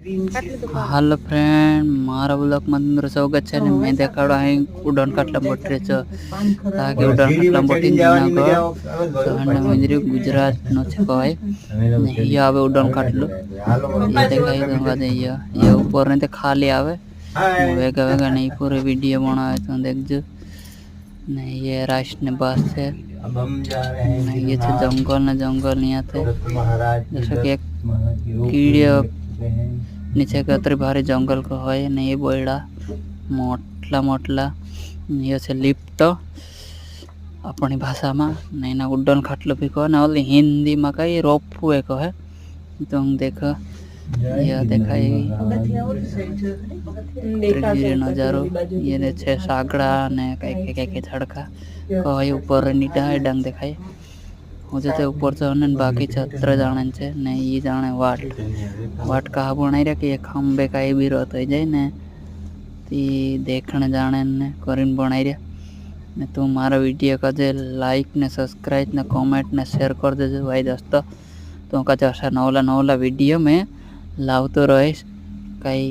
હાલો friend, મારા બ્લોગમાં તમારું સ્વાગત છે. ને મેં દેખાડો અહીં ઉડન ખાટલા બોટરી છે. તાકે ઉડન ખાટલા બોટી જૂનાગઢ સહરને મંદિર ગુજરાતનો છે કહેવાય. ને અહીંયા આવે ઉડન ખાટલું ये देखाई दूंगा दे ये ऊपर नहीं तो खाली आवे वेगा वेगा नहीं पूरे वीडियो बनाए तो देखजो. नहीं ये राष्ट्र ने बस है. नहीं ये जंगल यहाँ थे जैसे कि एक कीड़े नीचे के अतरी भारी जंगल को है. नहीं बोड़ा मोटला ये से लिफ्ट अपनी भाषा में नहीं ना उड्डन खाटलो भी कहो ना हिंदी में कहीं रोपवे कहे. तो हम देखो यह देखाई नजारो ये छे सागड़ा ने कई झड़का कहे ऊपर नीटा डंग देखाई. मुझे तो ऊपर से होने बाकी छत्र जाने छे ने ये जाने वाट कहा बनाई रहा कि ये खंबे का भी रहता है जाए ने ती देखने जाने ने करीन बनाई रहा ने. तू मारा वीडियो का जे लाइक ने सब्सक्राइब ने कमेंट ने शेयर कर दे भाई दोस्तों. तो का जैसा नवला वीडियो में लावतो रहीश. कई